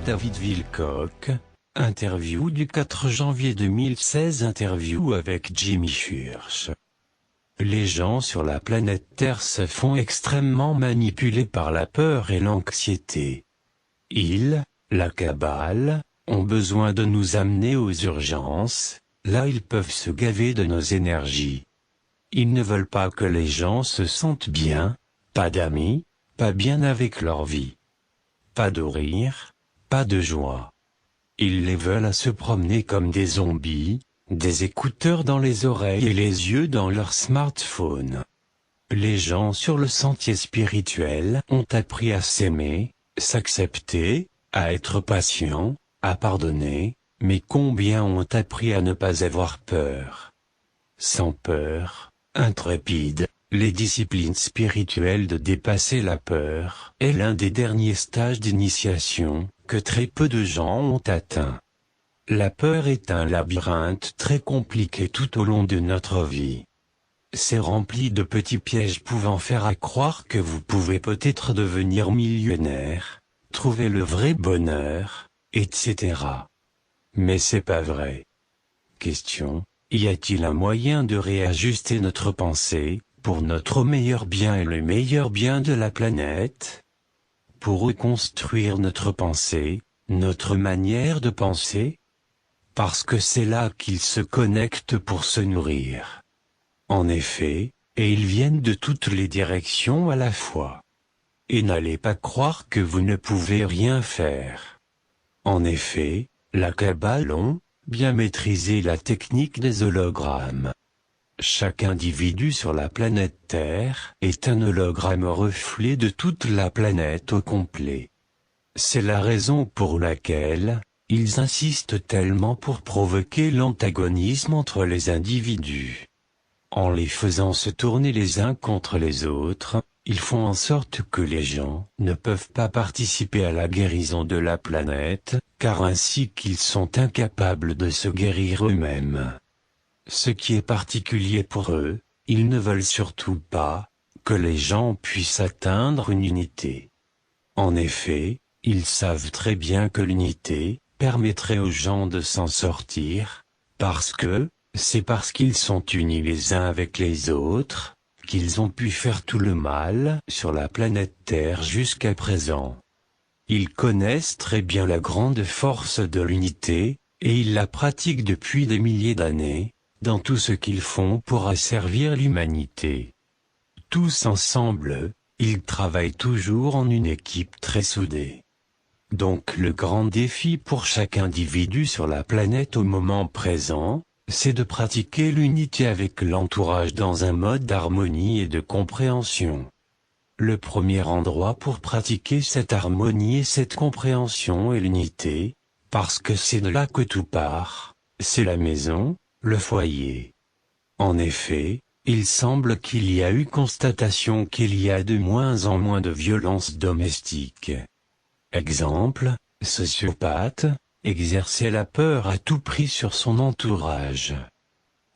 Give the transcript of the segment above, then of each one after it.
David Wilcock, interview du 4 janvier 2016. Interview avec Jimmy Church. Les gens sur la planète Terre se font extrêmement manipuler par la peur et l'anxiété. Ils, la cabale, ont besoin de nous amener aux urgences, là ils peuvent se gaver de nos énergies. Ils ne veulent pas que les gens se sentent bien, pas d'amis, pas bien avec leur vie. Pas de rire, pas de joie. Ils les veulent à se promener comme des zombies, des écouteurs dans les oreilles et les yeux dans leur smartphone. Les gens sur le sentier spirituel ont appris à s'aimer, s'accepter, à être patients, à pardonner, mais combien ont appris à ne pas avoir peur? Sans peur, intrépide, les disciplines spirituelles de dépasser la peur est l'un des derniers stages d'initiation que très peu de gens ont atteint. La peur est un labyrinthe très compliqué tout au long de notre vie. C'est rempli de petits pièges pouvant faire à croire que vous pouvez peut-être devenir millionnaire, trouver le vrai bonheur, etc. Mais c'est pas vrai. Question: y a-t-il un moyen de réajuster notre pensée, pour notre meilleur bien et le meilleur bien de la planète? Pour reconstruire notre pensée, notre manière de penser? Parce que c'est là qu'ils se connectent pour se nourrir. En effet, et ils viennent de toutes les directions à la fois. Et n'allez pas croire que vous ne pouvez rien faire. En effet, la cabale ont bien maîtrisé la technique des hologrammes. Chaque individu sur la planète Terre est un hologramme reflet de toute la planète au complet. C'est la raison pour laquelle ils insistent tellement pour provoquer l'antagonisme entre les individus. En les faisant se tourner les uns contre les autres, ils font en sorte que les gens ne peuvent pas participer à la guérison de la planète, car ainsi qu'ils sont incapables de se guérir eux-mêmes. Ce qui est particulier pour eux, ils ne veulent surtout pas que les gens puissent atteindre une unité. En effet, ils savent très bien que l'unité permettrait aux gens de s'en sortir, c'est parce qu'ils sont unis les uns avec les autres, qu'ils ont pu faire tout le mal sur la planète Terre jusqu'à présent. Ils connaissent très bien la grande force de l'unité, et ils la pratiquent depuis des milliers d'années, dans tout ce qu'ils font pour asservir l'humanité. Tous ensemble, ils travaillent toujours en une équipe très soudée. Donc le grand défi pour chaque individu sur la planète au moment présent, c'est de pratiquer l'unité avec l'entourage dans un mode d'harmonie et de compréhension. Le premier endroit pour pratiquer cette harmonie et cette compréhension est l'unité, parce que c'est de là que tout part, c'est la maison, le foyer. En effet, il semble qu'il y a eu constatation qu'il y a de moins en moins de violences domestiques. Exemple, sociopathe, exercer la peur à tout prix sur son entourage.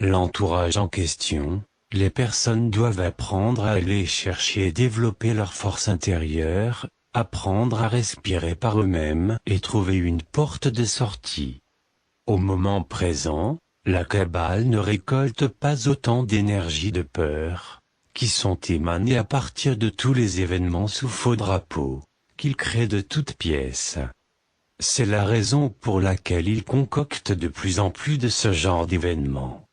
L'entourage en question, les personnes doivent apprendre à aller chercher et développer leur force intérieure, apprendre à respirer par eux-mêmes et trouver une porte de sortie. Au moment présent, la cabale ne récolte pas autant d'énergie de peur, qui sont émanées à partir de tous les événements sous faux drapeaux, qu'ils créent de toutes pièces. C'est la raison pour laquelle ils concoctent de plus en plus de ce genre d'événements.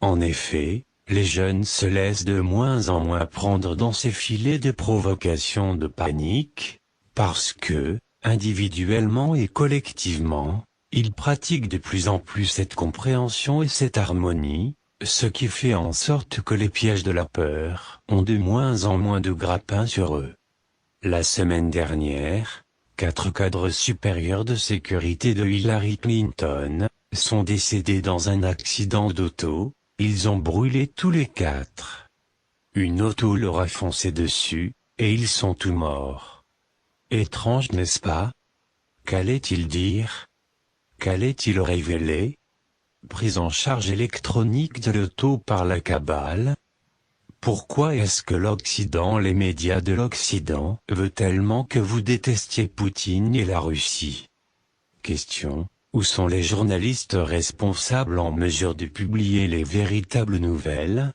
En effet, les jeunes se laissent de moins en moins prendre dans ces filets de provocation de panique, parce que, individuellement et collectivement, ils pratiquent de plus en plus cette compréhension et cette harmonie, ce qui fait en sorte que les pièges de la peur ont de moins en moins de grappins sur eux. La semaine dernière, 4 cadres supérieurs de sécurité de Hillary Clinton sont décédés dans un accident d'auto, ils ont brûlé tous les 4. Une auto leur a foncé dessus, et ils sont tous morts. Étrange, n'est-ce pas? Qu'allait-il dire? Qu'allait-il révéler? Prise en charge électronique de l'auto par la cabale? Pourquoi est-ce que l'Occident, les médias de l'Occident, veut tellement que vous détestiez Poutine et la Russie? Question: où sont les journalistes responsables en mesure de publier les véritables nouvelles?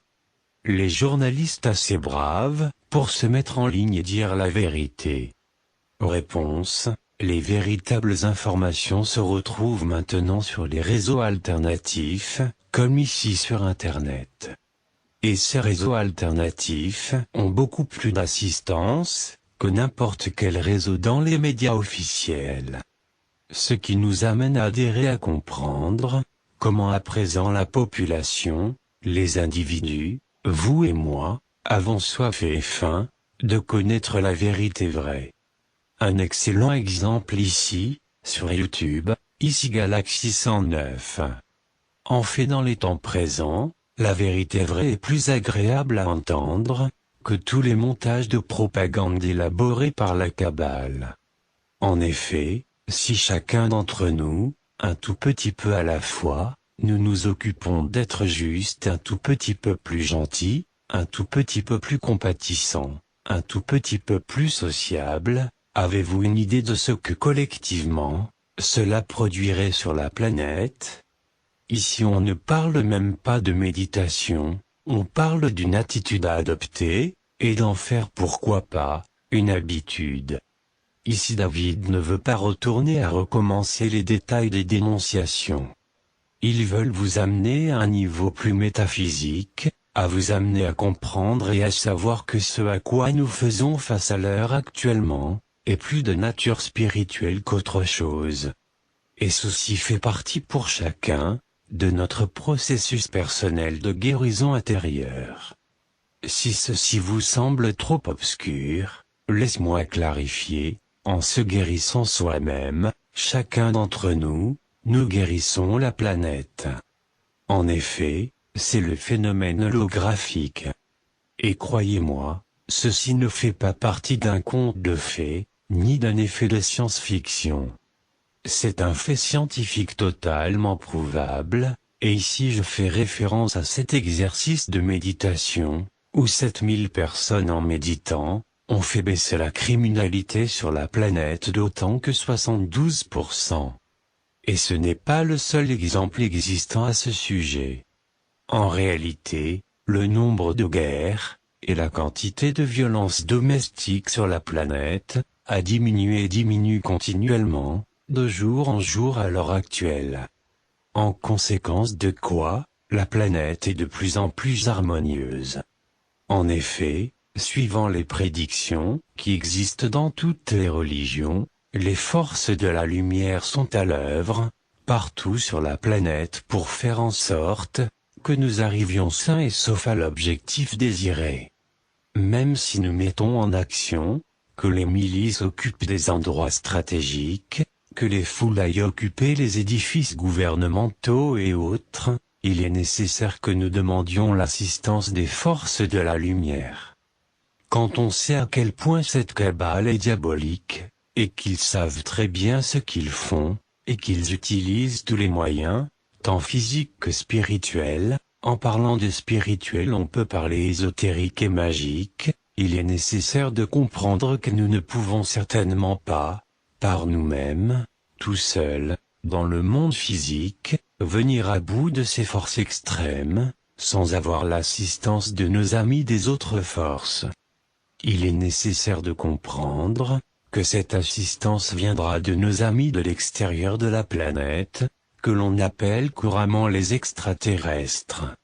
Les journalistes assez braves pour se mettre en ligne et dire la vérité. Réponse: les véritables informations se retrouvent maintenant sur les réseaux alternatifs, comme ici sur Internet. Et ces réseaux alternatifs ont beaucoup plus d'assistance que n'importe quel réseau dans les médias officiels. Ce qui nous amène à adhérer à comprendre comment à présent la population, les individus, vous et moi, avons soif et faim de connaître la vérité vraie. Un excellent exemple ici, sur YouTube, ici Galaxy 109. En fait, dans les temps présents, la vérité vraie est plus agréable à entendre que tous les montages de propagande élaborés par la cabale. En effet, si chacun d'entre nous, un tout petit peu à la fois, nous nous occupons d'être juste un tout petit peu plus gentil, un tout petit peu plus compatissant, un tout petit peu plus sociable, avez-vous une idée de ce que collectivement, cela produirait sur la planète? Ici on ne parle même pas de méditation, on parle d'une attitude à adopter, et d'en faire pourquoi pas, une habitude. Ici David ne veut pas retourner à recommencer les détails des dénonciations. Ils veulent vous amener à un niveau plus métaphysique, à vous amener à comprendre et à savoir que ce à quoi nous faisons face à l'heure actuellement, est plus de nature spirituelle qu'autre chose. Et ceci fait partie pour chacun de notre processus personnel de guérison intérieure. Si ceci vous semble trop obscur, laisse-moi clarifier, en se guérissant soi-même, chacun d'entre nous, nous guérissons la planète. En effet, c'est le phénomène holographique. Et croyez-moi, ceci ne fait pas partie d'un conte de fées, ni d'un effet de science-fiction. C'est un fait scientifique totalement prouvable, et ici je fais référence à cet exercice de méditation, où 7000 personnes en méditant, ont fait baisser la criminalité sur la planète d'autant que 72%. Et ce n'est pas le seul exemple existant à ce sujet. En réalité, le nombre de guerres, et la quantité de violences domestiques sur la planète, a diminué et diminue continuellement, de jour en jour à l'heure actuelle. En conséquence de quoi, la planète est de plus en plus harmonieuse. En effet, suivant les prédictions qui existent dans toutes les religions, les forces de la lumière sont à l'œuvre, partout sur la planète pour faire en sorte que nous arrivions sains et saufs à l'objectif désiré. Même si nous mettons en action, que les milices occupent des endroits stratégiques, que les foules aillent occuper les édifices gouvernementaux et autres, il est nécessaire que nous demandions l'assistance des forces de la lumière. Quand on sait à quel point cette cabale est diabolique, et qu'ils savent très bien ce qu'ils font, et qu'ils utilisent tous les moyens, tant physiques que spirituels, en parlant de spirituel on peut parler ésotérique et magique, il est nécessaire de comprendre que nous ne pouvons certainement pas, par nous-mêmes, tout seuls, dans le monde physique, venir à bout de ces forces extrêmes, sans avoir l'assistance de nos amis des autres forces. Il est nécessaire de comprendre que cette assistance viendra de nos amis de l'extérieur de la planète, que l'on appelle couramment les extraterrestres.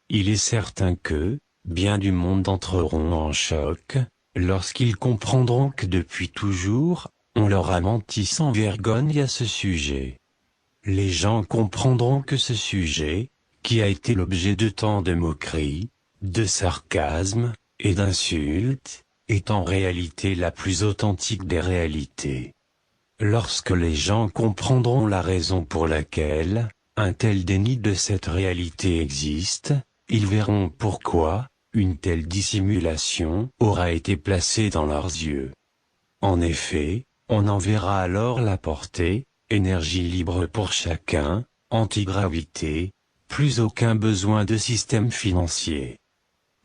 Il est certain que, bien du monde entreront en choc, lorsqu'ils comprendront que depuis toujours, on leur a menti sans vergogne à ce sujet. Les gens comprendront que ce sujet, qui a été l'objet de tant de moqueries, de sarcasmes, et d'insultes, est en réalité la plus authentique des réalités. Lorsque les gens comprendront la raison pour laquelle un tel déni de cette réalité existe, ils verront pourquoi une telle dissimulation aura été placée dans leurs yeux. En effet, on en verra alors la portée, énergie libre pour chacun, antigravité, plus aucun besoin de système financier.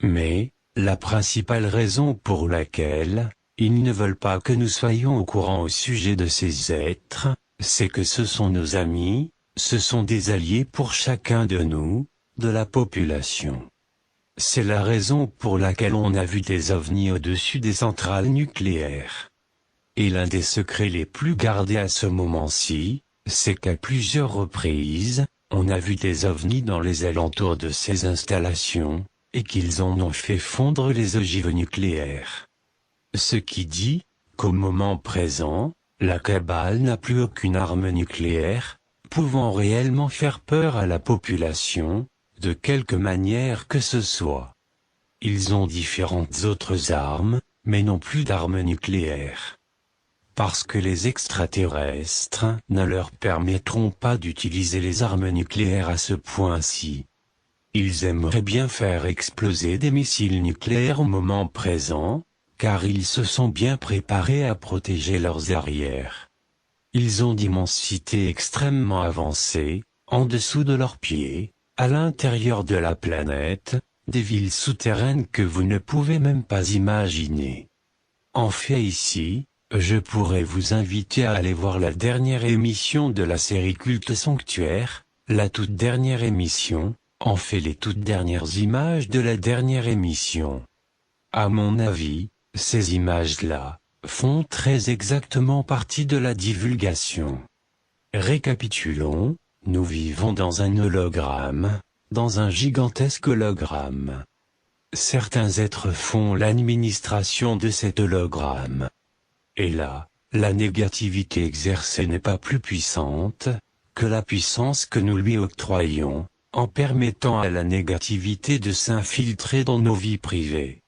Mais, la principale raison pour laquelle ils ne veulent pas que nous soyons au courant au sujet de ces êtres, c'est que ce sont nos amis, ce sont des alliés pour chacun de nous, de la population. C'est la raison pour laquelle on a vu des ovnis au-dessus des centrales nucléaires. Et l'un des secrets les plus gardés à ce moment-ci, c'est qu'à plusieurs reprises, on a vu des ovnis dans les alentours de ces installations, et qu'ils en ont fait fondre les ogives nucléaires. Ce qui dit qu'au moment présent, la cabale n'a plus aucune arme nucléaire, pouvant réellement faire peur à la population, de quelque manière que ce soit. Ils ont différentes autres armes, mais non plus d'armes nucléaires. Parce que les extraterrestres ne leur permettront pas d'utiliser les armes nucléaires à ce point-ci. Ils aimeraient bien faire exploser des missiles nucléaires au moment présent, car ils se sont bien préparés à protéger leurs arrières. Ils ont d'immensité extrêmement avancée, en dessous de leurs pieds, à l'intérieur de la planète, des villes souterraines que vous ne pouvez même pas imaginer. En fait ici, je pourrais vous inviter à aller voir la dernière émission de la série Culte Sanctuaire, la toute dernière émission, en fait les toutes dernières images de la dernière émission. À mon avis, ces images-là, font très exactement partie de la divulgation. Récapitulons, nous vivons dans un hologramme, dans un gigantesque hologramme. Certains êtres font l'administration de cet hologramme. Et là, la négativité exercée n'est pas plus puissante que la puissance que nous lui octroyons, en permettant à la négativité de s'infiltrer dans nos vies privées.